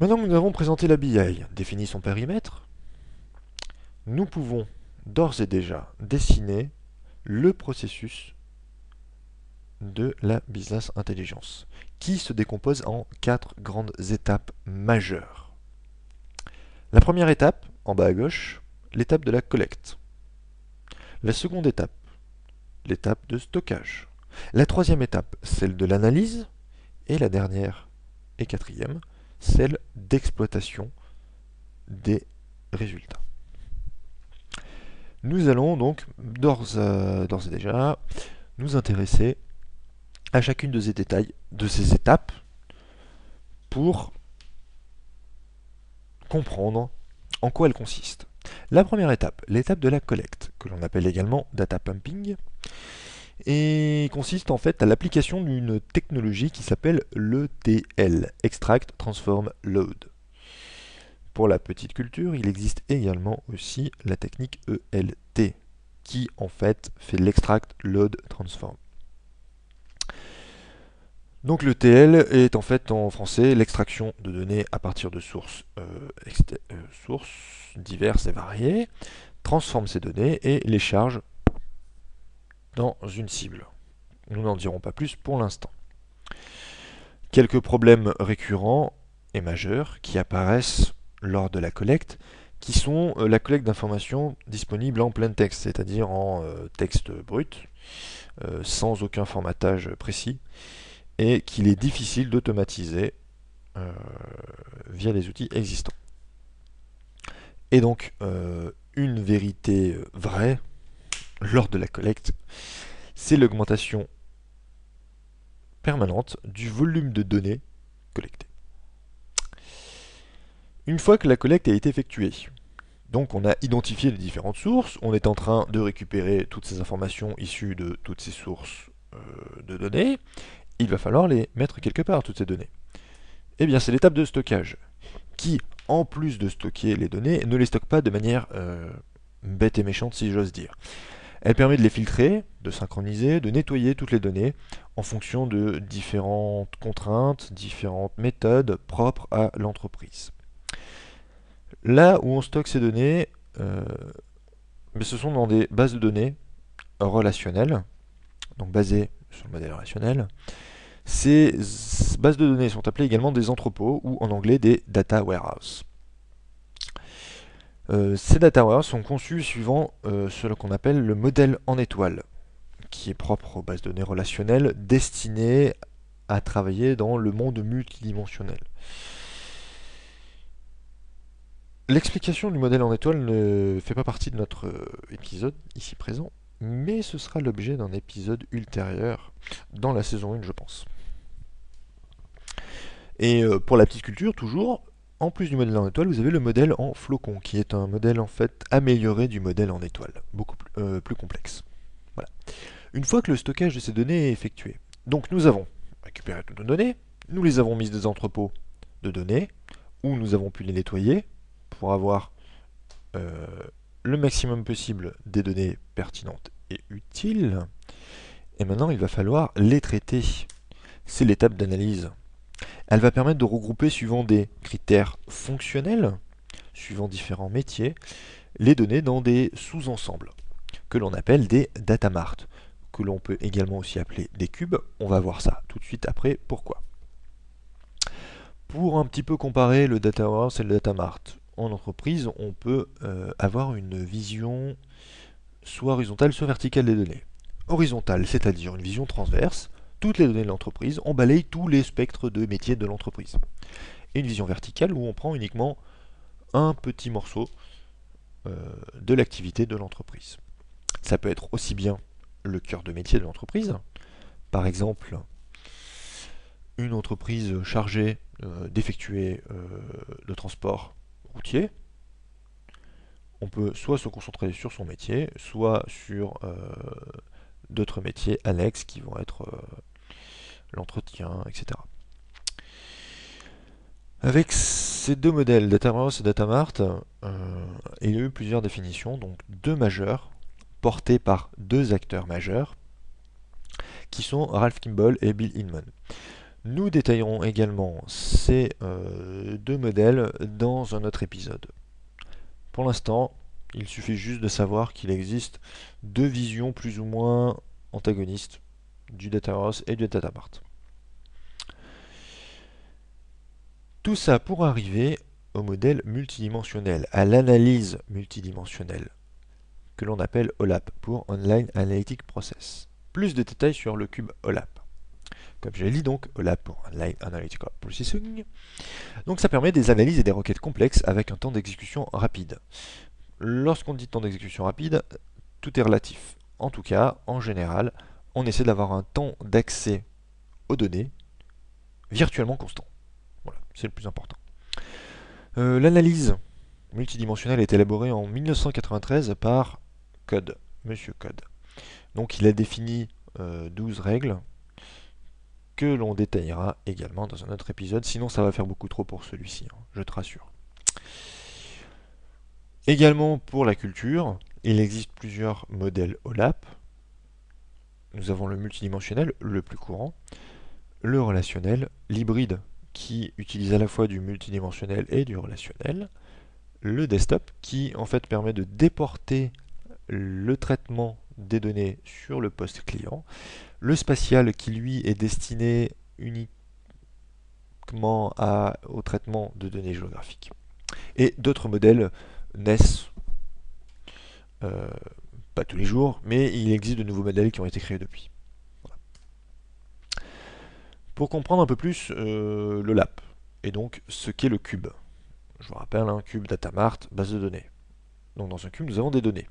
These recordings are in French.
Maintenant que nous avons présenté la BI, défini son périmètre, nous pouvons d'ores et déjà dessiner le processus de la business intelligence, qui se décompose en 4 grandes étapes majeures. La première étape, en bas à gauche, l'étape de la collecte. La seconde étape, l'étape de stockage. La troisième étape, celle de l'analyse. Et la dernière et quatrième, celle d'exploitation des résultats. Nous allons donc d'ores et déjà nous intéresser à chacune de ces étapes pour comprendre en quoi elles consistent. La première étape, l'étape de la collecte, que l'on appelle également data pumping, et consiste en fait à l'application d'une technologie qui s'appelle l'ETL, Extract Transform Load. Pour la petite culture, il existe également aussi la technique ELT, qui en fait fait l'extract load transform. Donc le TL est en fait en français l'extraction de données à partir de sources diverses et variées, transforme ces données et les charge dans une cible. Nous n'en dirons pas plus pour l'instant. Quelques problèmes récurrents et majeurs qui apparaissent lors de la collecte, qui sont la collecte d'informations disponibles en plein texte, c'est-à-dire en texte brut, sans aucun formatage précis, et qu'il est difficile d'automatiser via les outils existants. Et donc, une vérité vraie lors de la collecte, c'est l'augmentation permanente du volume de données collectées. Une fois que la collecte a été effectuée, donc on a identifié les différentes sources, on est en train de récupérer toutes ces informations issues de toutes ces sources de données, il va falloir les mettre quelque part, toutes ces données. Eh bien c'est l'étape de stockage, qui, en plus de stocker les données, ne les stocke pas de manière bête et méchante si j'ose dire. Elle permet de les filtrer, de synchroniser, de nettoyer toutes les données en fonction de différentes contraintes, différentes méthodes propres à l'entreprise. Là où on stocke ces données, mais ce sont dans des bases de données relationnelles, donc basées sur le modèle relationnel. Ces bases de données sont appelées également des entrepôts ou en anglais des data warehouses. Ces data warehouses sont conçus suivant ce qu'on appelle le modèle en étoile, qui est propre aux bases de données relationnelles destinées à travailler dans le monde multidimensionnel. L'explication du modèle en étoile ne fait pas partie de notre épisode ici présent, mais ce sera l'objet d'un épisode ultérieur dans la saison 1, je pense. Et pour la petite culture, toujours, en plus du modèle en étoile, vous avez le modèle en flocon, qui est un modèle en fait amélioré du modèle en étoile, beaucoup plus complexe. Voilà. Une fois que le stockage de ces données est effectué, donc nous avons récupéré toutes nos données, nous les avons mises dans des entrepôts de données, où nous avons pu les nettoyer pour avoir le maximum possible des données pertinentes et utiles. Et maintenant, il va falloir les traiter. C'est l'étape d'analyse. Elle va permettre de regrouper suivant des critères fonctionnels, suivant différents métiers, les données dans des sous-ensembles, que l'on appelle des data marts, que l'on peut également aussi appeler des cubes. On va voir ça tout de suite après pourquoi. Pour un petit peu comparer le data warehouse et le data mart, en entreprise, on peut avoir une vision soit horizontale, soit verticale des données. Horizontale, c'est-à-dire une vision transverse, toutes les données de l'entreprise, on balaye tous les spectres de métiers de l'entreprise. Et une vision verticale où on prend uniquement un petit morceau de l'activité de l'entreprise. Ça peut être aussi bien le cœur de métier de l'entreprise, par exemple une entreprise chargée d'effectuer le transport routier. On peut soit se concentrer sur son métier, soit sur d'autres métiers annexes qui vont être l'entretien, etc. Avec ces deux modèles, Data Warehouse et Data Mart, il y a eu plusieurs définitions, donc deux majeures, portées par deux acteurs majeurs, qui sont Ralph Kimball et Bill Hinman. Nous détaillerons également ces deux modèles dans un autre épisode. Pour l'instant, il suffit juste de savoir qu'il existe deux visions plus ou moins antagonistes du data warehouse et du data mart. Tout ça pour arriver au modèle multidimensionnel, à l'analyse multidimensionnelle, que l'on appelle OLAP pour Online Analytic Process. Plus de détails sur le cube OLAP. Comme je l'ai dit donc, OLAP pour Online Analytical Processing. Donc ça permet des analyses et des requêtes complexes avec un temps d'exécution rapide. Lorsqu'on dit temps d'exécution rapide, tout est relatif. En tout cas, en général, on essaie d'avoir un temps d'accès aux données virtuellement constant. Voilà, c'est le plus important. L'analyse multidimensionnelle est élaborée en 1993 par Code, Monsieur Code. Donc il a défini 12 règles que l'on détaillera également dans un autre épisode, sinon ça va faire beaucoup trop pour celui-ci, hein, je te rassure. Également pour la culture, il existe plusieurs modèles OLAP. Nous avons le multidimensionnel, le plus courant, le relationnel, l'hybride qui utilise à la fois du multidimensionnel et du relationnel, le desktop qui en fait permet de déporter le traitement des données sur le poste client, le spatial qui lui est destiné uniquement au traitement de données géographiques. Et d'autres modèles naissent, pas tous les jours, mais il existe de nouveaux modèles qui ont été créés depuis. Voilà. Pour comprendre un peu plus le LAP, et donc ce qu'est le cube. Je vous rappelle, un cube datamart, base de données. Donc dans un cube, nous avons des données.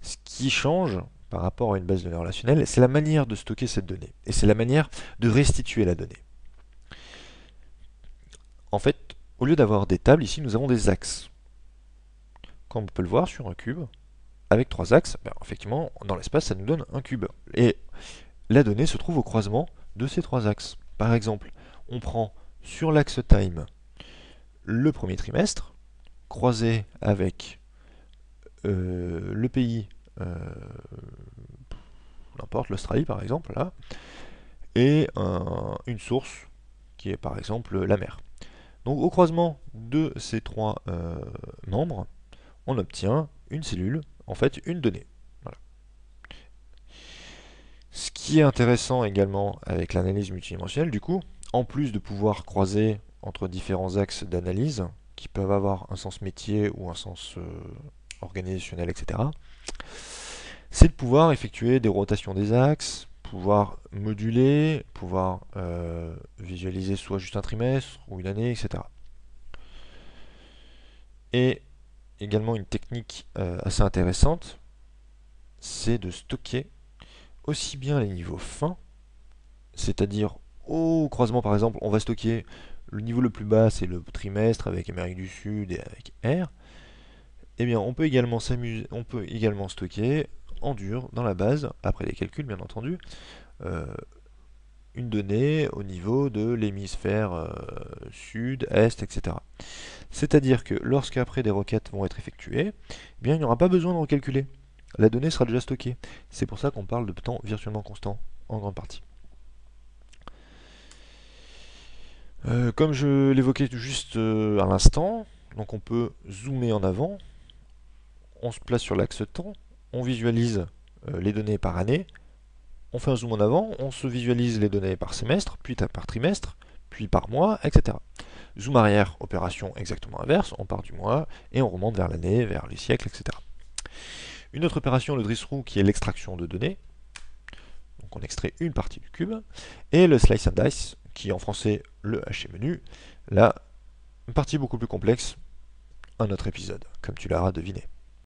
Ce qui change par rapport à une base de données relationnelle, c'est la manière de stocker cette donnée. Et c'est la manière de restituer la donnée. En fait, au lieu d'avoir des tables, ici, nous avons des axes. Comme on peut le voir sur un cube, avec trois axes, ben, effectivement, dans l'espace, ça nous donne un cube. Et la donnée se trouve au croisement de ces trois axes. Par exemple, on prend sur l'axe time le premier trimestre, croisé avec le pays, n'importe, l'Australie par exemple, là, et une source qui est par exemple la mer. Donc au croisement de ces trois membres, on obtient une cellule, en fait une donnée. Voilà. Ce qui est intéressant également avec l'analyse multidimensionnelle, du coup, en plus de pouvoir croiser entre différents axes d'analyse, qui peuvent avoir un sens métier ou un sens organisationnel, etc., c'est de pouvoir effectuer des rotations des axes, pouvoir moduler, pouvoir visualiser soit juste un trimestre ou une année, etc. Et également une technique assez intéressante, c'est de stocker aussi bien les niveaux fins, c'est-à-dire au croisement par exemple, on va stocker le niveau le plus bas, c'est le trimestre avec Amérique du Sud et avec R. Eh bien, on peut également stocker en dur dans la base, après les calculs bien entendu, une donnée au niveau de l'hémisphère sud, est, etc. C'est-à-dire que lorsqu'après des requêtes vont être effectuées, eh bien, il n'y aura pas besoin de recalculer. La donnée sera déjà stockée. C'est pour ça qu'on parle de temps virtuellement constant, en grande partie. Comme je l'évoquais tout juste à l'instant, donc on peut zoomer en avant, on se place sur l'axe temps, on visualise les données par année, on fait un zoom en avant, on se visualise les données par semestre, puis par trimestre, puis par mois, etc. Zoom arrière, opération exactement inverse, on part du mois et on remonte vers l'année, vers les siècles, etc. Une autre opération, le driss-through, qui est l'extraction de données. Donc on extrait une partie du cube. Et le slice and dice, qui est en français le haché menu. Là, une partie beaucoup plus complexe, un autre épisode, comme tu l'auras deviné.